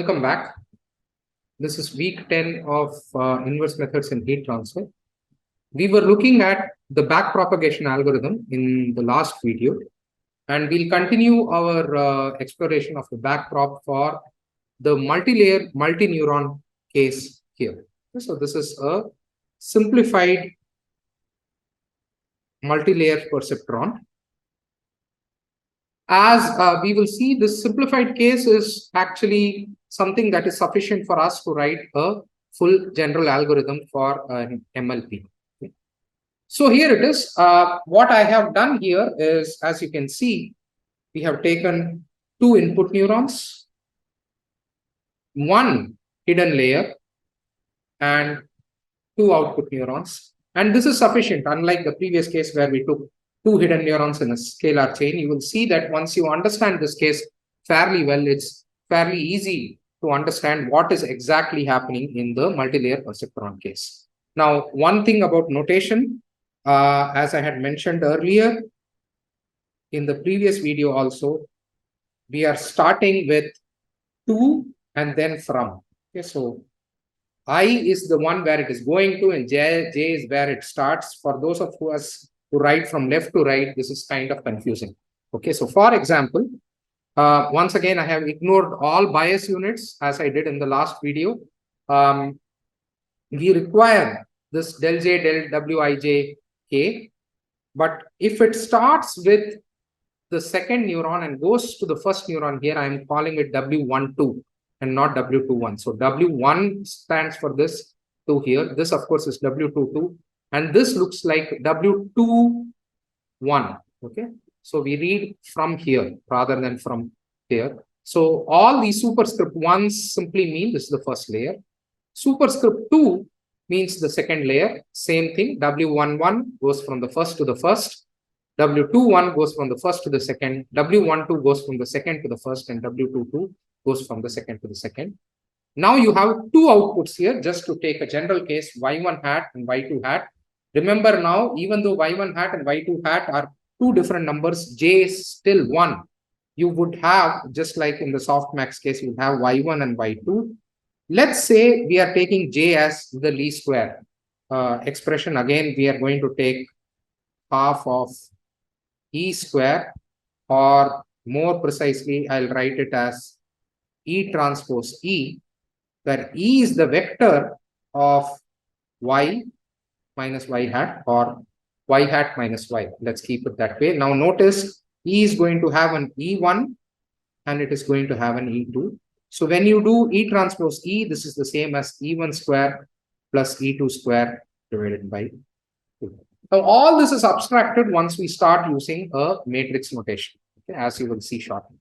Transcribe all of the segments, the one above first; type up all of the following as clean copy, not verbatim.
Welcome back. This is week 10 of inverse methods in heat transfer. We were looking at the backpropagation algorithm in the last video, and we'll continue our exploration of the backprop for the multi-layer multi-neuron case here. So this is a simplified multi-layer perceptron. As we will see, this simplified case is actually something that is sufficient for us to write a full general algorithm for an MLP. Okay. So here it is. What I have done here is, as you can see, we have taken two input neurons, one hidden layer, and two output neurons. And this is sufficient, unlike the previous case where we took two hidden neurons in a scalar chain. You will see that once you understand this case fairly well, it's fairly easy to understand what is exactly happening in the multi-layer perceptron case. Now, one thing about notation, as I had mentioned earlier in the previous video also, we are starting with to and then from. Okay, so I is the one where it is going to, and J is where it starts. For those of us who write from left to right, this is kind of confusing. Okay, so for example, once again, I have ignored all bias units as I did in the last video. We require this del J, del Wij, K. But if it starts with the second neuron and goes to the first neuron here, I am calling it W12 and not W21. So W1 stands for this 2 here. This, of course, is W22. And this looks like W21. Okay. So we read from here rather than from here. So all these superscript 1s simply mean this is the first layer. Superscript 2 means the second layer. Same thing. W11 goes from the first to the first. W21 goes from the first to the second. W12 goes from the second to the first. And W22 goes from the second to the second. Now you have two outputs here, just to take a general case, Y1 hat and Y2 hat. Remember now, even though Y1 hat and Y2 hat are two different numbers, J is still 1. You would have, just like in the softmax case, you have Y1 and Y2. Let's say we are taking J as the least square expression. Again, we are going to take half of E square, or more precisely, I'll write it as E transpose E, where E is the vector of Y minus Y hat, or Y hat minus Y. Let's keep it that way. Now notice E is going to have an E1 and it is going to have an E2. So when you do E transpose E, this is the same as E1 square plus E2 square divided by 2. Now all this is abstracted once we start using a matrix notation, okay, as you will see shortly.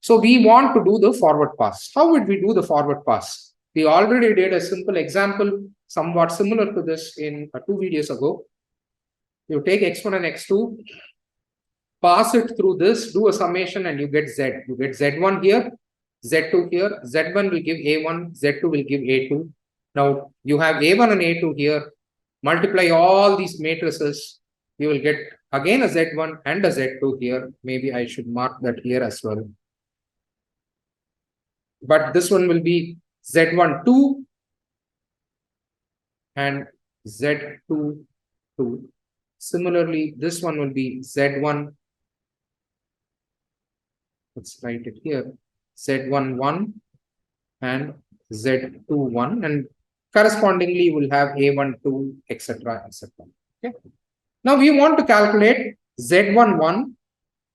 So we want to do the forward pass. How would we do the forward pass? We already did a simple example somewhat similar to this in 2 videos ago. You take x1 and x2, pass it through this, do a summation, and you get z. You get z1 here, z2 here. Z1 will give a1, z2 will give a2. Now you have a1 and a2 here. Multiply all these matrices. You will get again a z1 and a z2 here. Maybe I should mark that here as well. But this one will be Z1 2 and Z2 2. Similarly, this one will be Z1. Let's write it here. Z1 1 and Z2 1, and correspondingly you will have A1 2, etc., etc. Okay. Now we want to calculate Z1 1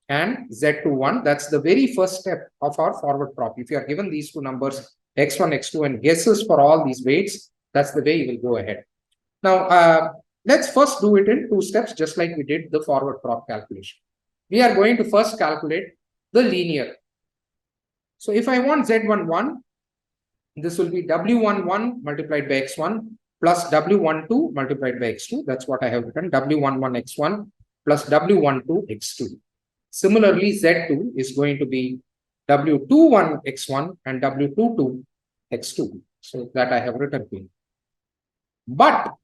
and Z21. That's the very first step of our forward prop. If you are given these two numbers, x1, x2, and guesses for all these weights, that's the way you will go ahead. Now, let's first do it in 2 steps, just like we did the forward prop calculation. We are going to first calculate the linear. So if I want Z11, this will be W11 multiplied by x1 plus W12 multiplied by x2. That's what I have written, W11 x1 plus W12 x2. Similarly, Z2 is going to be W21 x1 and W22 x2. So that I have written here. But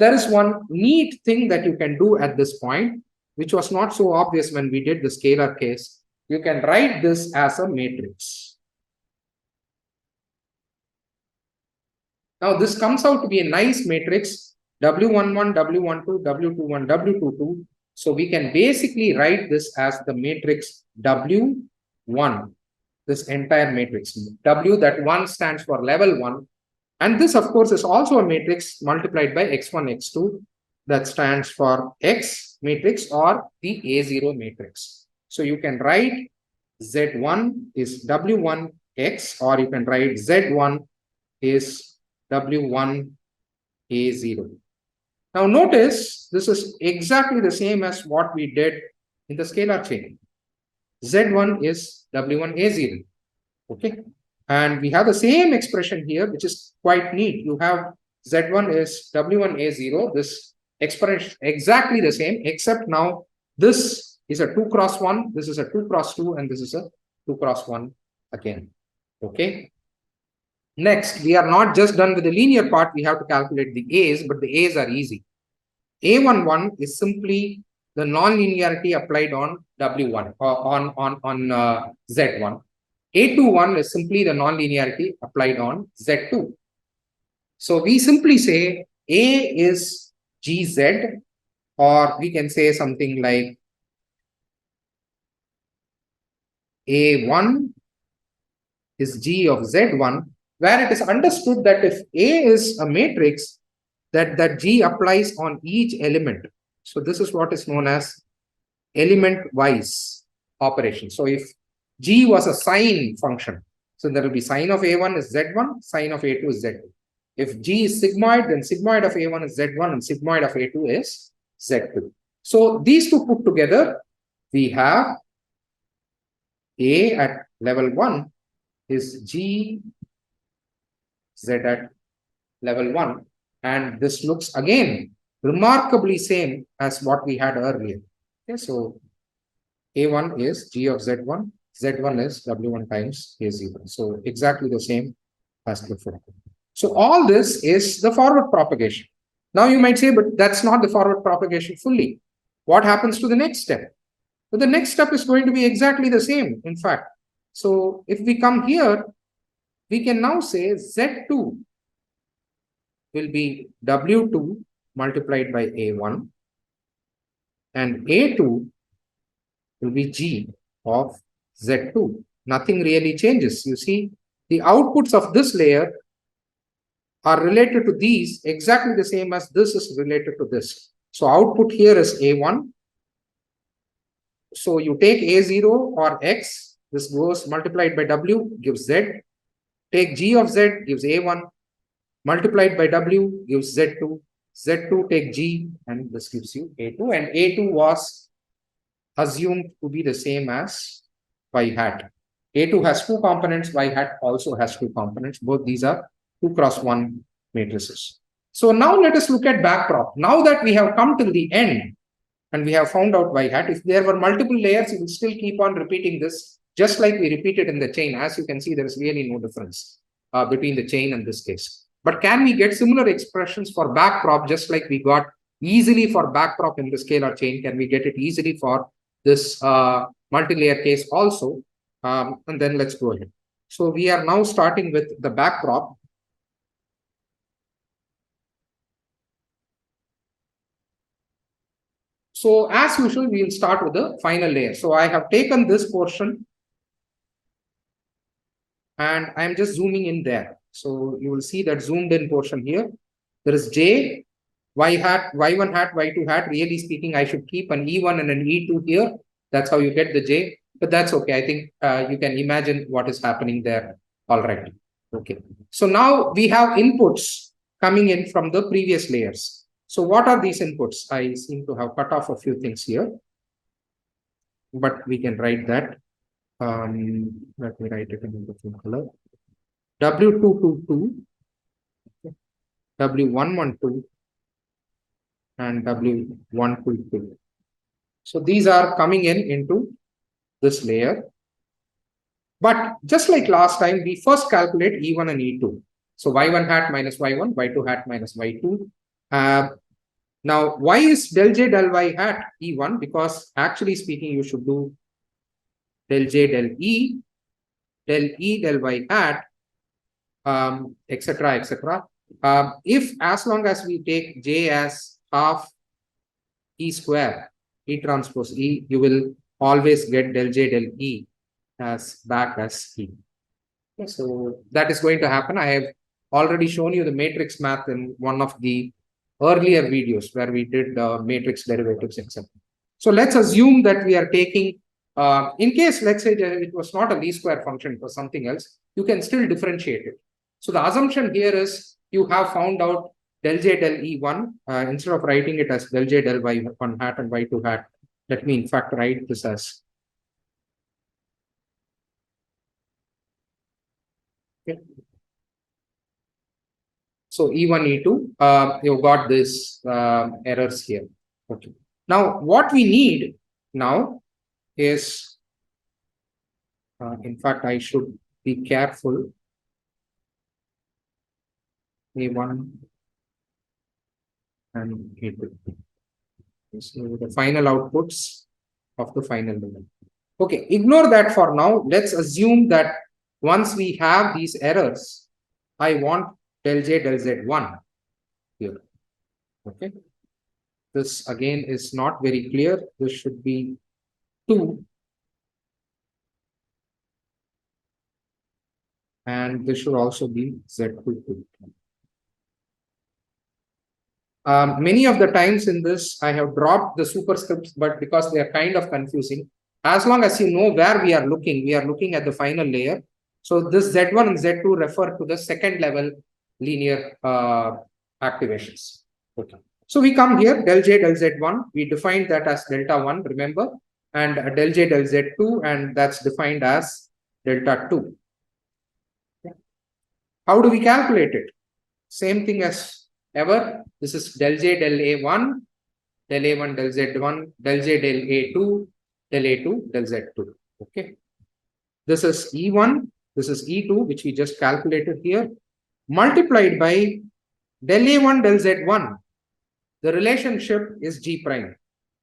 there is one neat thing that you can do at this point, which was not so obvious when we did the scalar case. You can write this as a matrix. Now this comes out to be a nice matrix W11, W12, W21, W22. So we can basically write this as the matrix W1, this entire matrix. W, that 1 stands for level 1. And this, of course, is also a matrix multiplied by x1, x2 that stands for X matrix or the A0 matrix. So you can write Z1 is W1X, or you can write Z1 is W1 A0. Now notice this is exactly the same as what we did in the scalar chain. Z1 is W1 A0. Okay. And we have the same expression here, which is quite neat. You have Z1 is W1 A0. This expression exactly the same, except now this is a 2 cross 1, this is a 2 cross 2, and this is a 2 cross 1 again. Okay. Next, we are not just done with the linear part, we have to calculate the A's, but the A's are easy. A11 is simply the non-linearity applied on W1 or on Z1. A21 is simply the non-linearity applied on Z2. So we simply say A is GZ, or we can say something like A1 is G of Z1, where it is understood that if A is a matrix, that G applies on each element. So this is what is known as element-wise operation. So if G was a sine function, so there will be sine of A1 is Z1, sine of A2 is Z2. If G is sigmoid, then sigmoid of A1 is Z1 and sigmoid of A2 is Z2. So these two put together, we have A at level 1 is G Z at level 1. And this looks again remarkably same as what we had earlier. Okay, so A1 is G of Z1, Z1 is W1 times A0. So exactly the same as before. So all this is the forward propagation. Now you might say, but that's not the forward propagation fully. What happens to the next step? So the next step is going to be exactly the same, in fact. So if we come here, we can now say Z2 will be W2 multiplied by A1, and A2 will be G of Z2. Nothing really changes. You see, the outputs of this layer are related to these exactly the same as this is related to this. So output here is A1. So you take A0 or X, this goes multiplied by W gives Z. Take G of Z gives A1. Multiplied by W gives Z2. Z2 take G, and this gives you A2. And A2 was assumed to be the same as Y hat. A2 has 2 components, Y hat also has 2 components. Both these are 2 cross 1 matrices. So now let us look at backprop. Now that we have come till the end and we have found out Y hat, if there were multiple layers, you will still keep on repeating this, just like we repeated in the chain. As you can see, there is really no difference between the chain and this case. But can we get similar expressions for backprop, just like we got easily for backprop in the scalar chain? Can we get it easily for this multi-layer case also? And then let's go ahead. So we are now starting with the backprop. So as usual, we will start with the final layer. So I have taken this portion and I'm just zooming in there. So you will see that zoomed in portion here. There is J, Y hat, Y1 hat, Y2 hat. Really speaking, I should keep an E1 and an E2 here. That's how you get the J. But that's okay. I think you can imagine what is happening there already. Okay. So now we have inputs coming in from the previous layers. So what are these inputs? I seem to have cut off a few things here, but we can write that. Let me write it in a different color. W222, W112, and W122. So these are coming into this layer. But just like last time, we first calculate E1 and E2. So Y1 hat minus Y1, Y2 hat minus Y2. Now, why is del J del Y hat E1? Because actually speaking, you should do del J del E del Y hat, etc., etc. If as long as we take J as half E square, E transpose E, you will always get del J del E as back as E. So that is going to happen. I have already shown you the matrix math in one of the earlier videos where we did matrix derivatives, etc. So let's assume that we are taking, in case, let's say it was not a least square function, it was something else, you can still differentiate it. So the assumption here is you have found out del J del E1, instead of writing it as del J del Y1 hat and Y2 hat, let me in fact write this as. Okay. So E1, E2, you've got this errors here. Okay. Now, what we need now is, in fact, I should be careful. A1 and A2. So the final outputs of the final level. Okay, ignore that for now. Let's assume that once we have these errors, I want del J del Z1 here. Okay. This again is not very clear. This should be 2. And this should also be Z2. Many of the times in this, I have dropped the superscripts, but because they are kind of confusing, as long as you know where we are looking at the final layer. So this Z1 and Z2 refer to the second level linear activations. Okay. So we come here, del J del Z1, we defined that as delta 1, remember, and del J del Z2, and that's defined as delta 2. Okay. How do we calculate it? Same thing as ever. This is del J del A1, del A1 del Z1, del J del A2, del A2 del Z2. Okay. This is E1, this is E2, which we just calculated here, multiplied by del A1 del Z1. The relationship is G prime.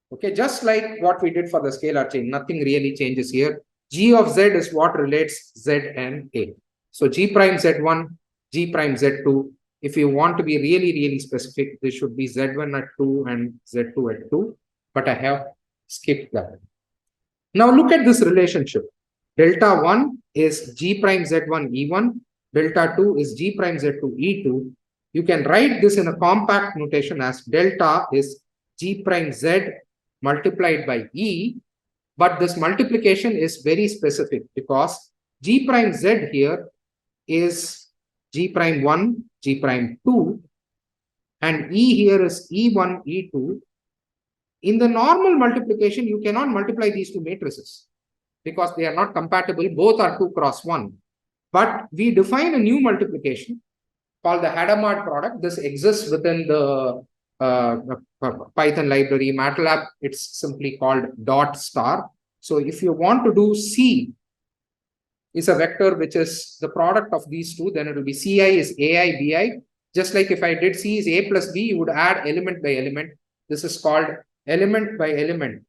Okay, just like what we did for the scalar chain, nothing really changes here. G of Z is what relates Z and A. So G prime Z1, G prime Z2. If you want to be really specific, this should be Z1 at 2 and Z2 at 2, but I have skipped that. Now look at this relationship. Delta 1 is G prime Z1 E1, delta 2 is G prime Z2 E2. You can write this in a compact notation as delta is G prime Z multiplied by E, but this multiplication is very specific because G prime Z here is G prime 1, G prime 2, and E here is E1, E2. In the normal multiplication, you cannot multiply these two matrices because they are not compatible. Both are 2 cross 1. But we define a new multiplication called the Hadamard product. This exists within the Python library. MATLAB, it's simply called dot star. So if you want to do C is a vector which is the product of these two, then it will be Ci is Ai, Bi. Just like if I did C is A plus B, you would add element by element. This is called element by element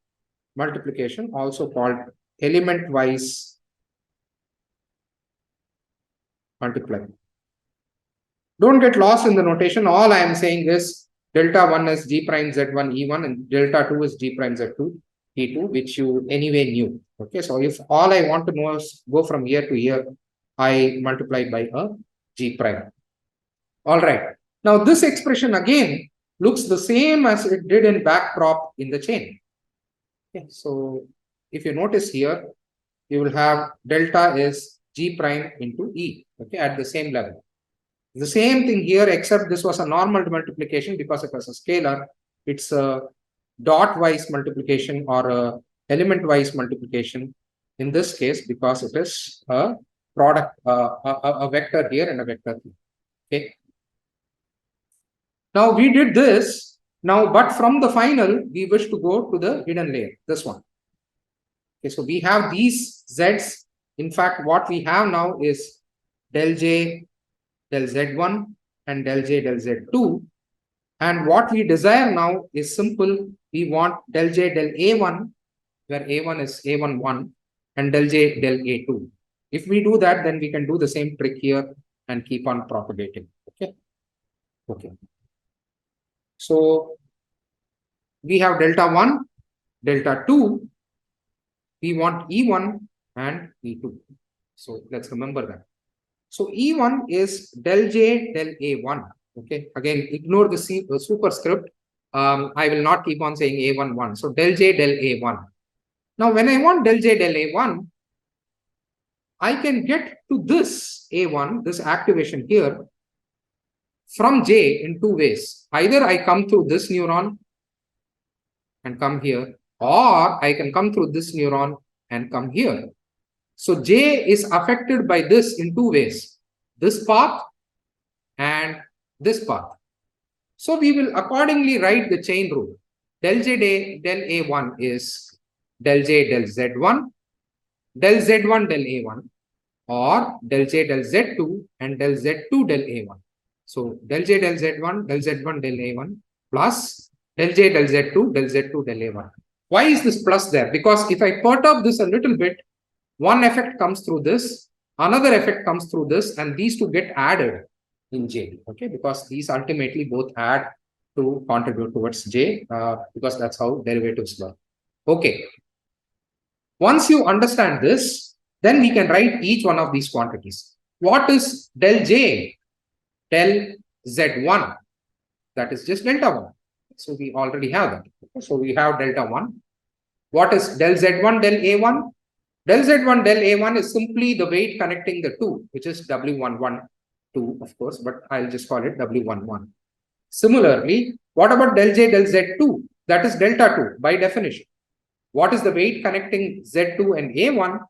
multiplication, also called element wise multiply. Don't get lost in the notation. All I am saying is delta 1 is G prime Z1 E1 and delta 2 is G prime Z2 E2, which you anyway knew. Okay, so if all I want to know is go from here to here, I multiply by a G prime. All right. Now this expression again looks the same as it did in backprop in the chain. Okay, so if you notice here, you will have delta is G prime into E, okay, at the same level. The same thing here, except this was a normal multiplication because it was a scalar. It's a dot-wise multiplication or a element-wise multiplication in this case because it is a product, a vector here and a vector here. Okay. Now we did this. Now, but from the final, we wish to go to the hidden layer, this one. Okay, so we have these Zs. In fact, what we have now is del J del Z1 and del J del Z2. And what we desire now is simple. We want del J del A1, where A1 is A11, and del J del A2. If we do that, then we can do the same trick here and keep on propagating. Okay. Okay. So we have delta 1, delta 2, we want E1 and E2. So let's remember that. So E1 is del J del A1. Okay, again, ignore the superscript. I will not keep on saying A1, 1. So del J del A1. Now, when I want del J del A1, I can get to this A1, this activation here, from J in two ways. Either I come through this neuron and come here, or I can come through this neuron and come here. So J is affected by this in two ways, this path and this path. So we will accordingly write the chain rule. Del J del A1 is del J del Z1, del Z1 del A1, or del J del Z2 and del Z2 del A1. So del J del Z1, del Z1 del A1 plus del J del Z2, del Z2 del A1. Why is this plus there? Because if I perturb this a little bit, one effect comes through this, another effect comes through this, and these two get added in J, okay? Because these ultimately both add to contribute towards J, because that's how derivatives work. Okay. Once you understand this, then we can write each one of these quantities. What is del J del Z1? That is just delta 1. So we already have that. Okay? So we have delta 1. What is del Z1 del A1? Del Z1 del A1 is simply the weight connecting the two, which is W112, of course, but I'll just call it W11. Similarly, what about del J del Z2? That is delta 2 by definition. What is the weight connecting Z2 and A1?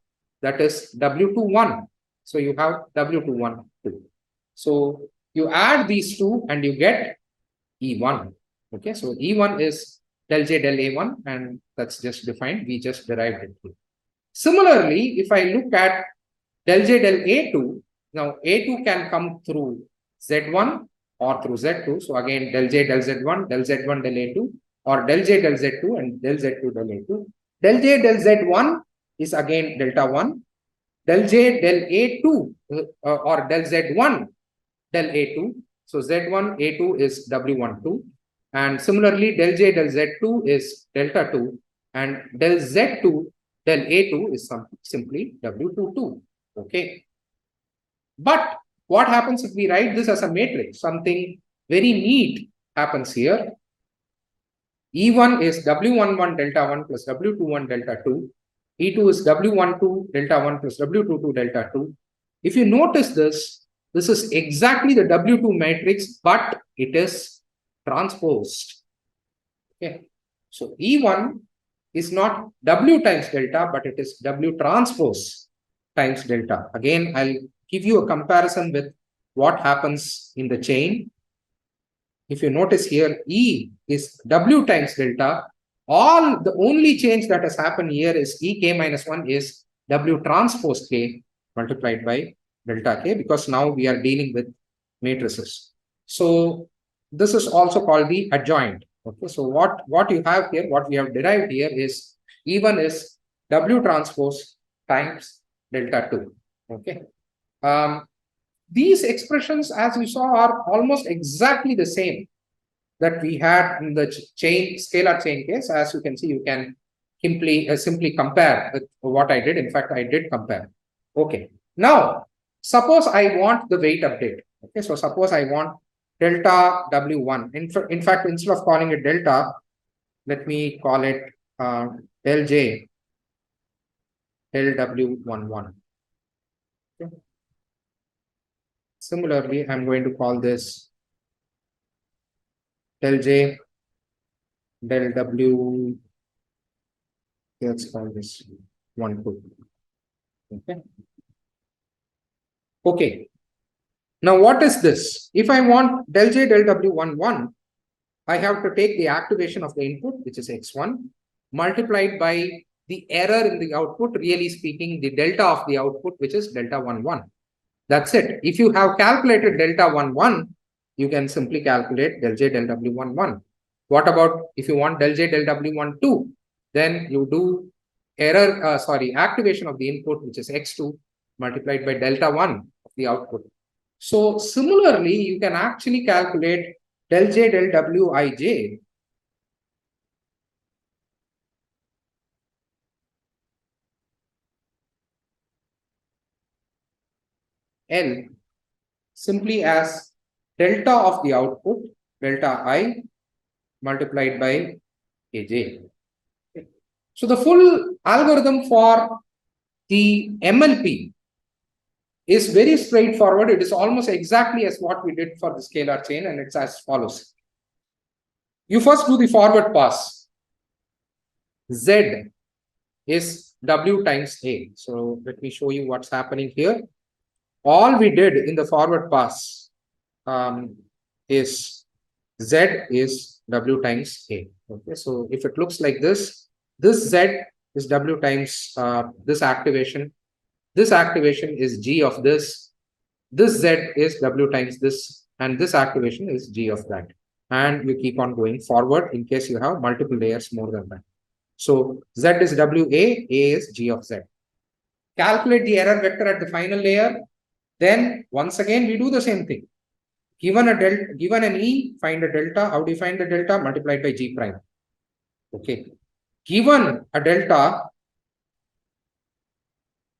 That is W21. So you have W212. So you add these two and you get E1. Okay, so E1 is del J del A1, and that's just defined. We just derived it. Similarly, if I look at del J del A2, now A2 can come through Z1 or through Z2. So again, del J del Z1 del A2, or del J del Z2 and del Z2 del A2. Del J del Z1 is again delta 1. Del J del A2 or del Z1 del A2. So Z1 A2 is W12. And similarly, del J del Z2 is delta 2. And del Z2 del A2 is simply W22. Okay. But what happens if we write this as a matrix? Something very neat happens here. E1 is W11 delta 1 plus W21 delta 2. E2 is W12 delta 1 plus W22 delta 2. If you notice this is exactly the W2 matrix, but it is transposed. Okay. So E1 is not W times delta, but it is W transpose times delta. Again, I'll give you a comparison with what happens in the chain. If you notice here, E is W times delta. The only change that has happened here is Ek minus 1 is W transpose K multiplied by delta K, because now we are dealing with matrices. So this is also called the adjoint. Okay, so what you have here, what we have derived here is E1 is W transpose times delta 2. Okay. These expressions, as we saw, are almost exactly the same that we had in the scalar chain case. As you can see, you can simply compare with what I did. In fact, I did compare. Okay. Now, suppose I want the weight update. Okay, so suppose I want delta W1. In fact, instead of calling it delta, let me call it del J del W11. Okay. Similarly, I'm going to call this del J del W. Let's call this 1, 2. Okay. Okay. Now, what is this? If I want del J del W11, I have to take the activation of the input, which is X1, multiplied by the error in the output, really speaking, the delta of the output, which is delta 11. That's it. If you have calculated delta 11, you can simply calculate del J del W11. What about if you want del J del W12? Then you do activation of the input, which is X2, multiplied by delta 1 of the output. So similarly, you can actually calculate del J del Wij L simply as delta of the output, delta I multiplied by Aj. So the full algorithm for the MLP is very straightforward. It is almost exactly as what we did for the scalar chain, and it's as follows. You first do the forward pass. Z is W times A. So let me show you what's happening here. All we did in the forward pass is Z is W times A. Okay, so if it looks like this Z is W times this activation. This activation is G of this. This Z is W times this, and this activation is G of that. And you keep on going forward in case you have multiple layers more than that. So Z is WA, A is G of Z. Calculate the error vector at the final layer. Then once again, we do the same thing. Given a delta, given an E, find a delta. How do you find the delta? Multiplied by G prime. Okay. Given a delta,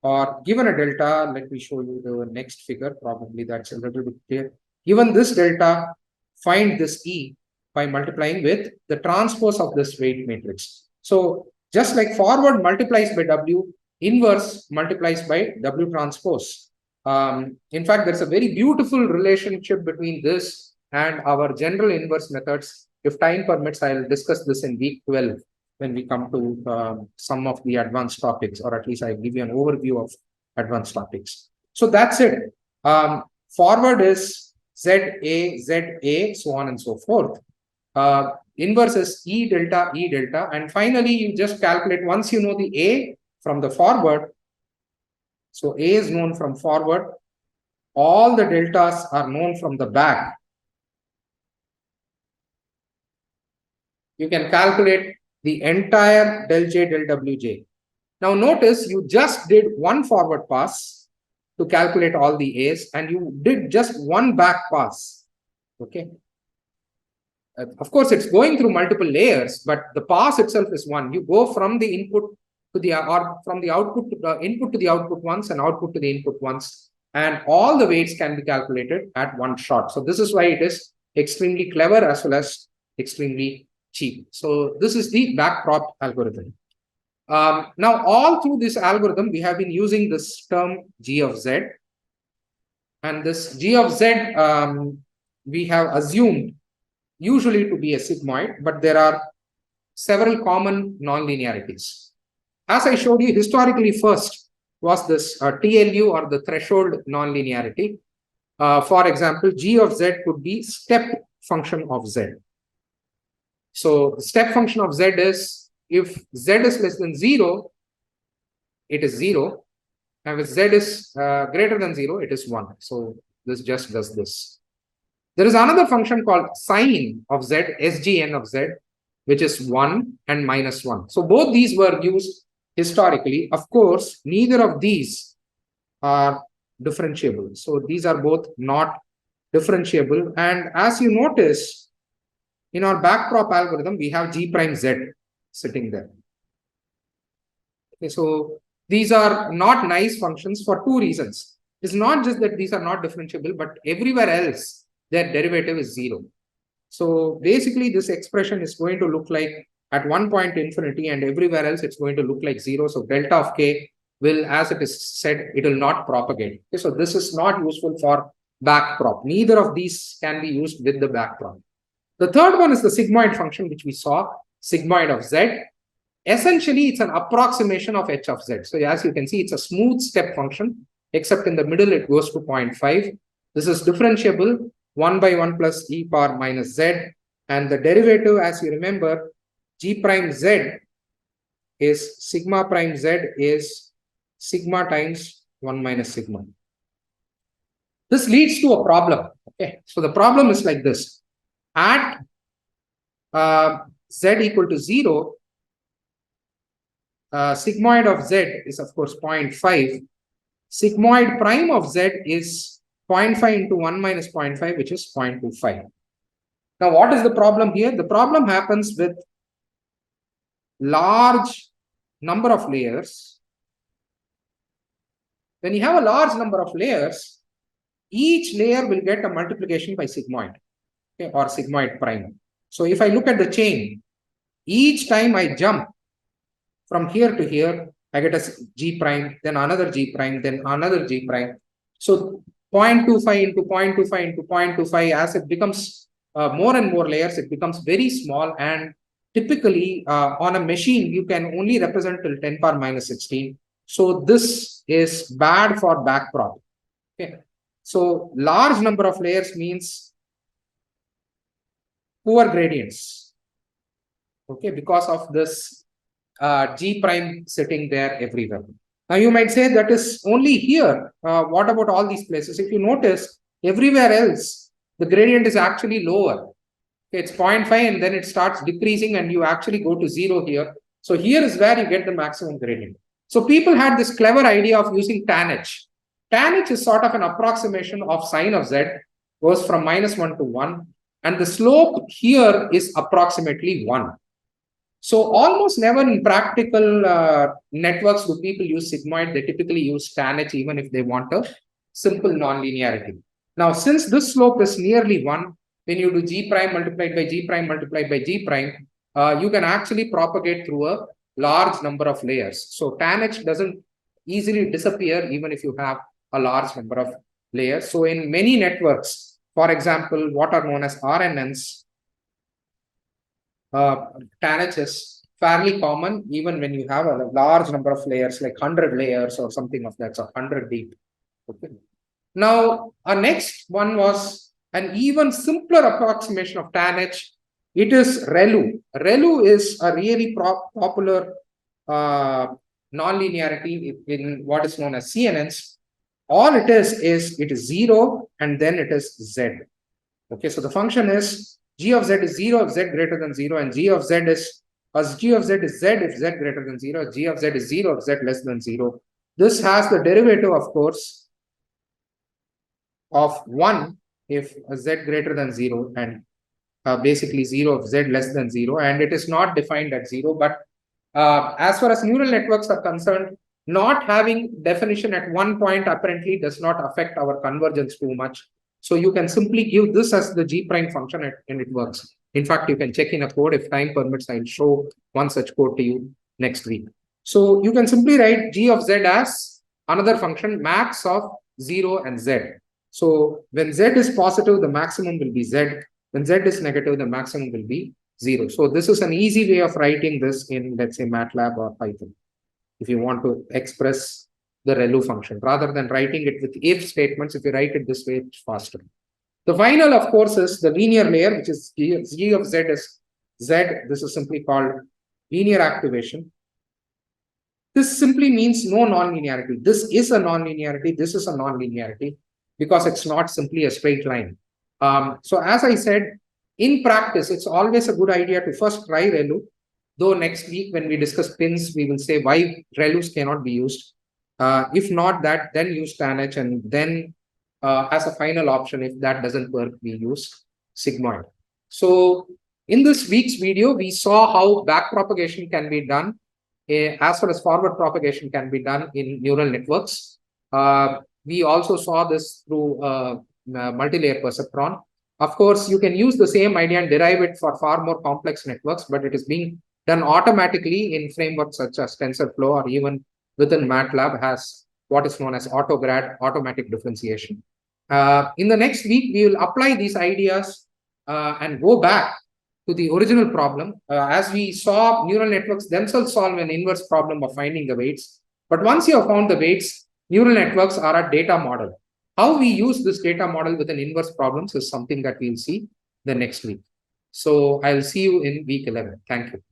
or given a delta, let me show you the next figure. Probably that's a little bit clear. Given this delta, find this E by multiplying with the transpose of this weight matrix. So just like forward multiplies by W, inverse multiplies by W transpose. In fact, there's a very beautiful relationship between this and our general inverse methods. If time permits, I'll discuss this in week 12 when we come to some of the advanced topics, or at least I'll give you an overview of advanced topics. So that's it. Forward is ZA, ZA, so on and so forth. Inverse is E delta, and finally you just calculate once you know the A from the forward. So A is known from forward. All the deltas are known from the back. You can calculate the entire del J del Wj. Now notice you just did one forward pass to calculate all the A's, and you did just one back pass. Okay. Of course, it's going through multiple layers, but the pass itself is one. You go from the input to the, or from the output to the input to the output once, and output to the input once, and all the weights can be calculated at one shot. So this is why it is extremely clever as well as extremely cheap. So this is the backprop algorithm. Now, all through this algorithm, we have been using this term G of Z. And this G of Z, we have assumed usually to be a sigmoid, but there are several common nonlinearities. As I showed you, historically first was this TLU, or the threshold nonlinearity. For example, G of Z could be step function of Z. So step function of Z is, if Z is less than 0, it is 0. And if Z is greater than 0, it is 1. So this just does this. There is another function called sine of Z, SGN of Z, which is 1 and minus 1. So both these were used historically. Of course, neither of these are differentiable. So these are both not differentiable. And as you notice, in our backprop algorithm, we have G prime Z sitting there. Okay, so these are not nice functions for two reasons. It's not just that these are not differentiable, but everywhere else, their derivative is 0. So basically, this expression is going to look like at one point infinity, and everywhere else it's going to look like 0. So delta of k will, as it is said, it will not propagate. Okay, so this is not useful for backprop. Neither of these can be used with the backprop. The third one is the sigmoid function, which we saw, sigmoid of Z. Essentially, it's an approximation of h of Z. So as you can see, it's a smooth step function, except in the middle, it goes to 0.5. This is differentiable, 1 by 1 plus e power minus Z. And the derivative, as you remember, G prime Z is sigma prime Z is sigma times 1 minus sigma. This leads to a problem. Okay, so the problem is like this. At Z equal to 0, sigmoid of Z is, of course, 0.5. Sigmoid prime of Z is 0.5 into 1 minus 0.5, which is 0.25. Now, what is the problem here? The problem happens with large number of layers. When you have a large number of layers, each layer will get a multiplication by sigmoid, okay, or sigmoid prime. So if I look at the chain, each time I jump from here to here, I get a G prime, then another G prime, then another G prime. So 0.25 into 0.25 into 0.25, as it becomes more and more layers, it becomes very small. And typically on a machine, you can only represent till 10 power minus 16. So this is bad for backprop. Okay. So large number of layers means poor gradients. Okay, because of this G prime sitting there everywhere. Now you might say that is only here. What about all these places? If you notice, everywhere else, the gradient is actually lower. Okay, it's 0.5 and then it starts decreasing and you actually go to 0 here. So here is where you get the maximum gradient. So people had this clever idea of using tan H. Tan H is sort of an approximation of sine of Z, goes from -1 to 1. And the slope here is approximately 1. So almost never in practical networks do people use sigmoid. They typically use tan H even if they want a simple nonlinearity. Now, since this slope is nearly 1, when you do G prime multiplied by G prime multiplied by G prime, you can actually propagate through a large number of layers. So tan H doesn't easily disappear even if you have a large number of layers. So in many networks, for example, what are known as RNNs, tan H is fairly common even when you have a large number of layers, like 100 layers or something of that, so 100 deep. Okay. Now, our next one was an even simpler approximation of tan H. It is ReLU. ReLU is a really popular nonlinearity in what is known as CNNs. All it is it is 0 and then it is Z. Okay, so the function is G of Z is 0 if Z greater than 0, and G of Z is Z if Z greater than 0, G of Z is 0 if Z less than 0. This has the derivative, of course, of 1 if Z greater than 0, and basically 0 if Z less than 0, and it is not defined at 0. But as far as neural networks are concerned, not having definition at one point apparently does not affect our convergence too much. So you can simply give this as the G prime function and it works. In fact, you can check in a code. If time permits, I'll show one such code to you next week. So you can simply write G of Z as another function, max of 0 and Z. So when Z is positive, the maximum will be Z. When Z is negative, the maximum will be 0. So this is an easy way of writing this in, let's say, MATLAB or Python, if you want to express the ReLU function. Rather than writing it with if statements, if you write it this way, it's faster. The final, of course, is the linear layer, which is G of Z is Z. This is simply called linear activation. This simply means no nonlinearity. This is a nonlinearity. This is a nonlinearity because it's not simply a straight line. So as I said, in practice, it's always a good idea to first try ReLU. Though next week when we discuss pins, we will say why ReLUs cannot be used. If not that, then use tan H, and then as a final option, if that doesn't work, we use sigmoid. So in this week's video, we saw how backpropagation can be done as far as forward propagation can be done in neural networks. We also saw this through multi-layer perceptron. Of course, you can use the same idea and derive it for far more complex networks, but it is being done automatically in frameworks such as TensorFlow, or even within MATLAB has what is known as AutoGrad, automatic differentiation. In the next week, we will apply these ideas and go back to the original problem. As we saw, neural networks themselves solve an inverse problem of finding the weights. But once you have found the weights, neural networks are a data model. How we use this data model with an inverse problems is something that we'll see the next week. So I'll see you in week 11. Thank you.